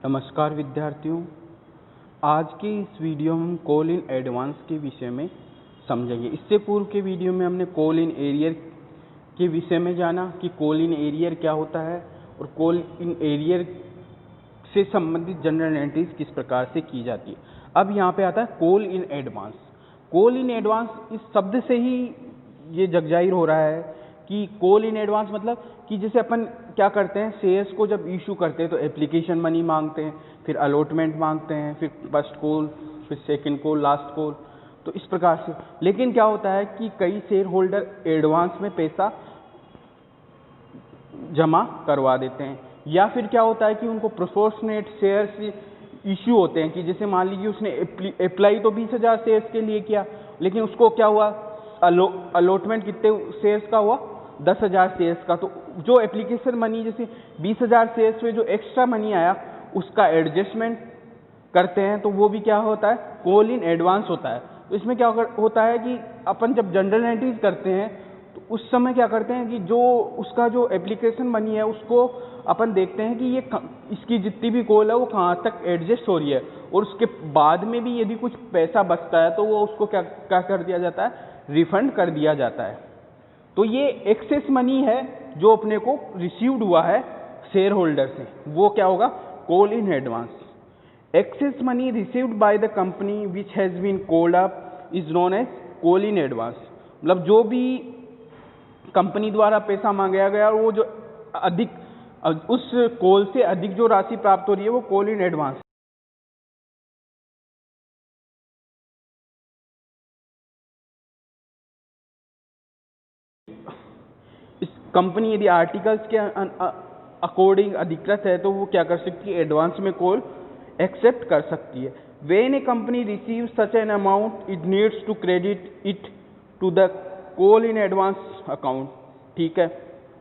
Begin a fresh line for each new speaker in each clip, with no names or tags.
नमस्कार विद्यार्थियों, आज के इस वीडियो में हम कोल इन एडवांस के विषय में समझेंगे। इससे पूर्व के वीडियो में हमने कोल इन एरियर के विषय में जाना कि कोल इन एरियर क्या होता है और कोल इन एरियर से संबंधित जनरल एंट्रीज किस प्रकार से की जाती है। अब यहाँ पे आता है कोल in advance. Coal in advance इस शब्द से ही ये जगजाहिर हो रहा है कि कोल इन एडवांस मतलब कि जैसे अपन क्या करते हैं, शेयर्स को जब इशू करते हैं तो एप्लीकेशन मनी मांगते हैं, फिर अलॉटमेंट मांगते हैं, फिर फर्स्ट कॉल, फिर सेकंड कॉल, लास्ट कॉल, तो इस प्रकार से। लेकिन क्या होता है कि कई शेयर होल्डर एडवांस में पैसा जमा करवा देते हैं, या फिर क्या होता है कि उनको प्रोपोर्शनेट शेयर्स इश्यू होते हैं कि जैसे मान लीजिए उसने अप्लाई तो 20,000 शेयर्स के लिए किया, लेकिन उसको क्या हुआ, अलॉटमेंट कितने शेयर्स का हुआ, 10,000 शेयर्स का। तो जो एप्लीकेशन मनी जैसे 20,000 शेयर्स में जो एक्स्ट्रा मनी आया उसका एडजस्टमेंट करते हैं, तो वो भी क्या होता है, कोल इन एडवांस होता है। तो इसमें क्या होता है कि अपन जब जनरल एंट्रीज करते हैं तो उस समय क्या करते हैं कि जो उसका जो एप्लीकेशन मनी है उसको अपन देखते हैं कि ये इसकी जितनी भी कोल है वो कहाँ तक एडजस्ट हो रही है, और उसके बाद में भी यदि कुछ पैसा बचता है तो वो उसको क्या क्या कर दिया जाता है, रिफंड कर दिया जाता है। तो ये एक्सेस मनी है जो अपने को रिसीव्ड हुआ है शेयर होल्डर से, वो क्या होगा, call in advance. Excess money received by the company which has been called up is known as call in advance. मतलब जो भी कंपनी द्वारा पैसा मांगा गया वो जो अधिक उस कोल से अधिक जो राशि प्राप्त हो रही है वो कोल इन एडवांस। इस कंपनी यदि आर्टिकल्स के अकॉर्डिंग अधिकृत है तो वो क्या कर सकती है, एडवांस में कोल एक्सेप्ट कर सकती है। When a company receive such an amount it needs to credit it to the call in advance account. ठीक है,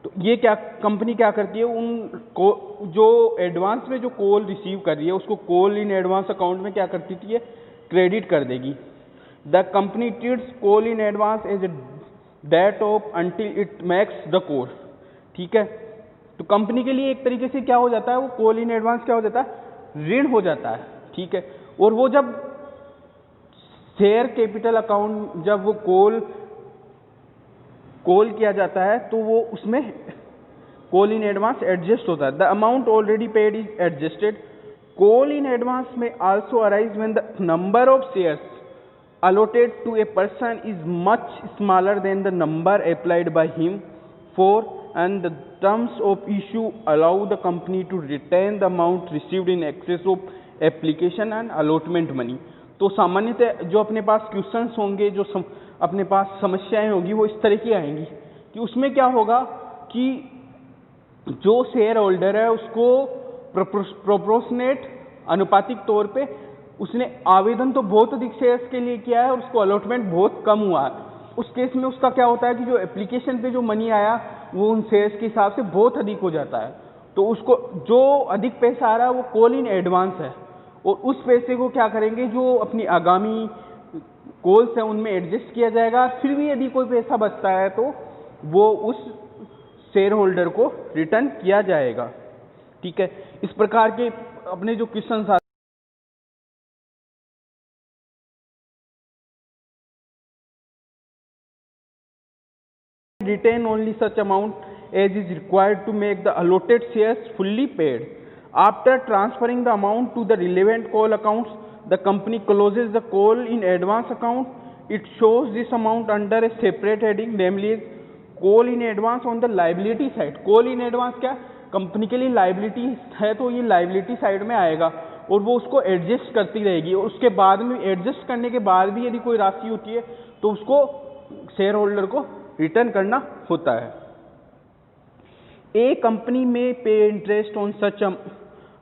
तो ये क्या कंपनी क्या करती है, उन जो एडवांस में जो कोल रिसीव कर रही है उसको कोल इन एडवांस अकाउंट में क्या करती थी, क्रेडिट कर देगी। The company treats call in advance as a debt of until it makes the call. ठीक है, तो कंपनी के लिए एक तरीके से क्या हो जाता है, वो कोल इन एडवांस क्या हो जाता है, ऋण हो जाता है। ठीक है, और वो जब शेयर कैपिटल अकाउंट जब वो कॉल किया जाता है तो वो उसमें कॉल इन एडवांस एडजस्ट होता है। The amount already paid is adjusted. Call in advance में also arise when the number of shares allotted to a person is much smaller than the number applied by him for, and the terms of issue allow the company to retain the amount received in excess of application and allotment money। तो सामान्यतः जो अपने पास questions होंगे, जो अपने पास समस्याएं होगी वो इस तरह की आएंगी कि उसमें क्या होगा कि जो शेयर होल्डर है उसको प्रोपोर्शनेट अनुपातिक तौर पे उसने आवेदन तो बहुत अधिक शेयर्स के लिए किया है और उसको अलॉटमेंट बहुत कम हुआ है। उस केस में उसका क्या होता है कि जो एप्लीकेशन पे जो मनी आया वो उन शेयर्स के हिसाब से बहुत अधिक हो जाता है, तो उसको जो अधिक पैसा आ रहा है वो कॉल इन एडवांस है, और उस पैसे को क्या करेंगे, जो अपनी आगामी कॉल्स है उनमें एडजस्ट किया जाएगा। फिर भी यदि कोई पैसा बचता है तो वो उस शेयर होल्डर को रिटर्न किया जाएगा। ठीक है, इस प्रकार के अपने जो question retain only such amount as is required to make the allotted shares fully paid. After transferring the amount to the relevant call accounts, the company closes the call in advance account. It shows this amount under a separate heading, namely call in advance on the liability side. Call in advance क्या company के लिए liability है, तो ये liability side में आएगा और वो उसको एडजस्ट करती रहेगी, और उसके बाद में एडजस्ट करने के बाद भी यदि कोई राशि होती है तो उसको शेयर होल्डर को रिटर्न करना होता है। ए कंपनी में पे interest on such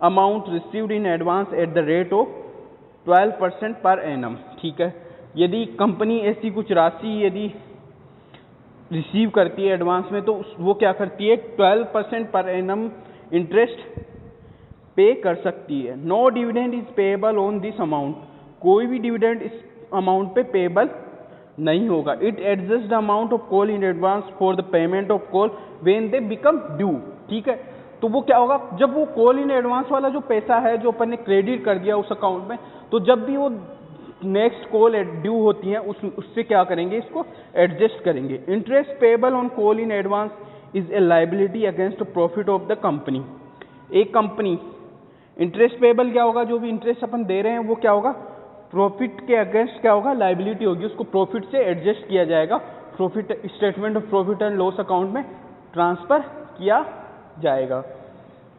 amount received in advance at the rate of 12% per annum. ठीक है, यदि कंपनी ऐसी कुछ राशि यदि रिसीव करती है एडवांस में तो वो क्या करती है, 12% पर एनम इंटरेस्ट पे कर सकती है। No dividend is payable on this amount. कोई भी डिविडेंड इस अमाउंट पे पेएबल नहीं होगा। It adjust the amount of call in advance for the payment of call when they become due. ठीक है, तो वो क्या होगा, जब वो कॉल इन एडवांस वाला जो पैसा है जो अपन ने क्रेडिट कर दिया उस अकाउंट में, तो जब भी वो नेक्स्ट कॉल ड्यू होती है उससे क्या करेंगे, इसको एडजस्ट करेंगे। Interest payable on call in advance is a liability against profit of the company. एक कंपनी इंटरेस्ट पेबल क्या होगा, जो भी इंटरेस्ट अपन दे रहे हैं वो क्या होगा, प्रॉफिट के अगेंस्ट क्या होगा, लाइबिलिटी होगी, उसको प्रॉफिट से एडजस्ट किया जाएगा, profit statement of profit and loss account में ट्रांसफर किया जाएगा।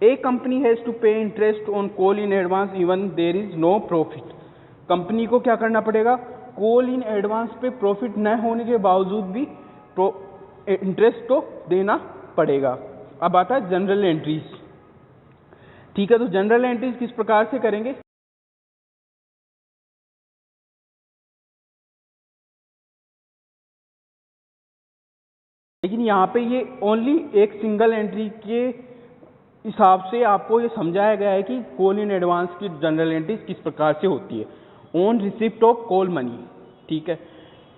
A company has to pay interest on call in advance even there is no profit. Company को क्या करना पड़ेगा, कॉल इन एडवांस पे प्रॉफिट न होने के बावजूद भी इंटरेस्ट तो देना पड़ेगा। अब आता है जनरल एंट्रीज। ठीक है, तो जनरल एंट्रीज किस प्रकार से करेंगे, लेकिन यहाँ पे ये ओनली एक सिंगल एंट्री के हिसाब से आपको ये समझाया गया है कि कॉल इन एडवांस की जनरल एंट्रीज किस प्रकार से होती है। On receipt of call money, ठीक है,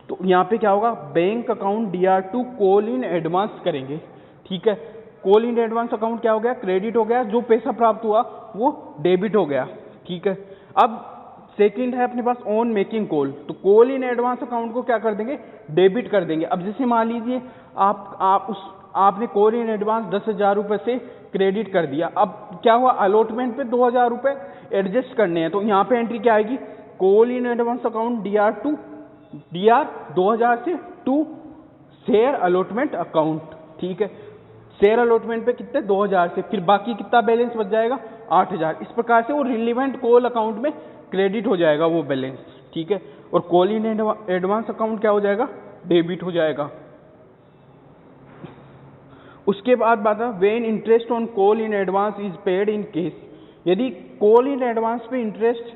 तो यहाँ पे क्या होगा, bank account DR2 call in advance करेंगे। ठीक है, कॉल इन एडवांस अकाउंट क्या हो गया, क्रेडिट हो गया, जो पैसा प्राप्त हुआ वो डेबिट हो गया। ठीक है, अब सेकंड है अपने पास ऑन मेकिंग कॉल, तो कॉल इन एडवांस अकाउंट को क्या कर देंगे, डेबिट कर देंगे। अब जैसे मान लीजिए आपने कॉल इन एडवांस 10,000 रुपये से क्रेडिट कर दिया, अब क्या हुआ, अलॉटमेंट पे 2,000 रुपये एडजस्ट करने हैं, तो यहाँ पे एंट्री क्या आएगी, call in advance account DR 2000 से टू शेयर अलॉटमेंट अकाउंट। ठीक है, शेयर अलॉटमेंट पे कितने, 2000 से, फिर बाकी कितना बैलेंस बच जाएगा, 8,000। इस प्रकार से वो रिलीवेंट कॉल अकाउंट में क्रेडिट हो जाएगा वो बैलेंस। ठीक है, और कॉल इन एडवांस अकाउंट क्या हो जाएगा, डेबिट हो जाएगा। उसके बाद बात है when interest on call in advance is paid in case. यदि कॉल इन एडवांस पे इंटरेस्ट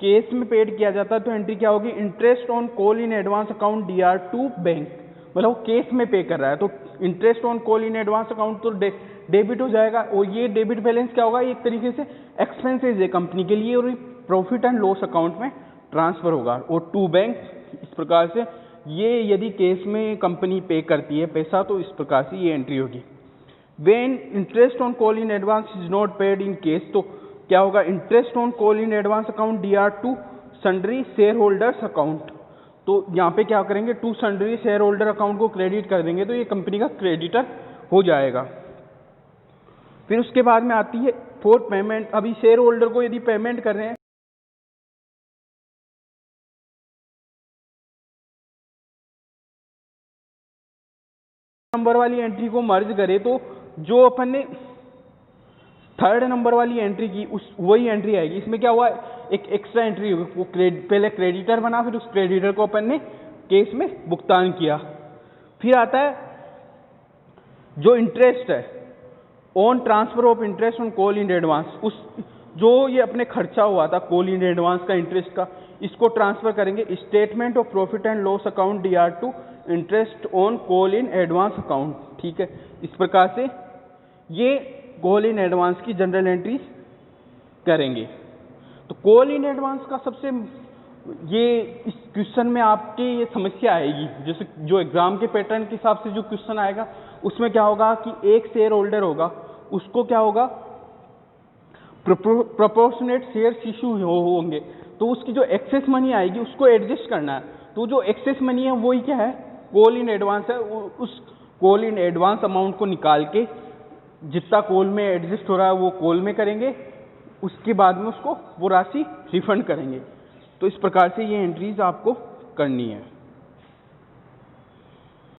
केस में पेड किया जाता है तो एंट्री क्या होगी, interest on call in advance account DR2 bank, मतलब वो केस में पे कर रहा है तो interest on call in advance account तो डेबिट हो जाएगा, और ये डेबिट बैलेंस क्या होगा, एक तरीके से एक्सपेंसेस है कंपनी के लिए, और प्रॉफिट एंड लॉस अकाउंट में ट्रांसफर होगा और टू बैंक। इस प्रकार से ये यदि केस में कंपनी पे करती है पैसा तो इस प्रकार से ये एंट्री होगी। When interest on call in advance is not paid in case, तो क्या होगा, interest on call in advance account DR2 sundry share holders account, तो यहाँ पे क्या करेंगे, to sundry share holder account को क्रेडिट कर देंगे, तो ये कंपनी का क्रेडिटर हो जाएगा। फिर उसके बाद में आती है फॉर पेमेंट। अभी शेयर होल्डर को यदि पेमेंट कर रहे हैं नंबर वाली एंट्री को मर्ज करे, तो जो अपन ने थर्ड नंबर वाली एंट्री की उस वही एंट्री आएगी। इसमें क्या हुआ, एक एक्स्ट्रा एंट्री होगी, वो पहले क्रेडिटर बना, फिर उस क्रेडिटर को अपन ने केस में भुगतान किया। फिर आता है जो इंटरेस्ट है on transfer of interest on call in advance, उस जो ये अपने खर्चा हुआ था कॉल इन एडवांस का इंटरेस्ट का, इसको ट्रांसफर करेंगे statement of profit and loss account DR2 interest on call in advance account. ठीक है, इस प्रकार से ये कॉल इन एडवांस की जनरल एंट्रीज करेंगे। तो कॉल इन एडवांस का सबसे ये इस क्वेश्चन में आपके ये समस्या आएगी, जैसे जो एग्जाम के पैटर्न के हिसाब से जो क्वेश्चन आएगा उसमें क्या होगा कि एक शेयर होल्डर होगा, उसको क्या होगा, प्रोपोर्शनेट शेयर इशू होंगे, तो उसकी जो एक्सेस मनी आएगी उसको एडजस्ट करना है। तो जो एक्सेस मनी है वही क्या है, कॉल इन एडवांस है, उस कॉल इन एडवांस अमाउंट को निकाल के जितना कॉल में एडजस्ट हो रहा है वो कॉल में करेंगे, उसके बाद में उसको वो राशि रिफंड करेंगे। तो इस प्रकार से ये एंट्रीज आपको करनी है।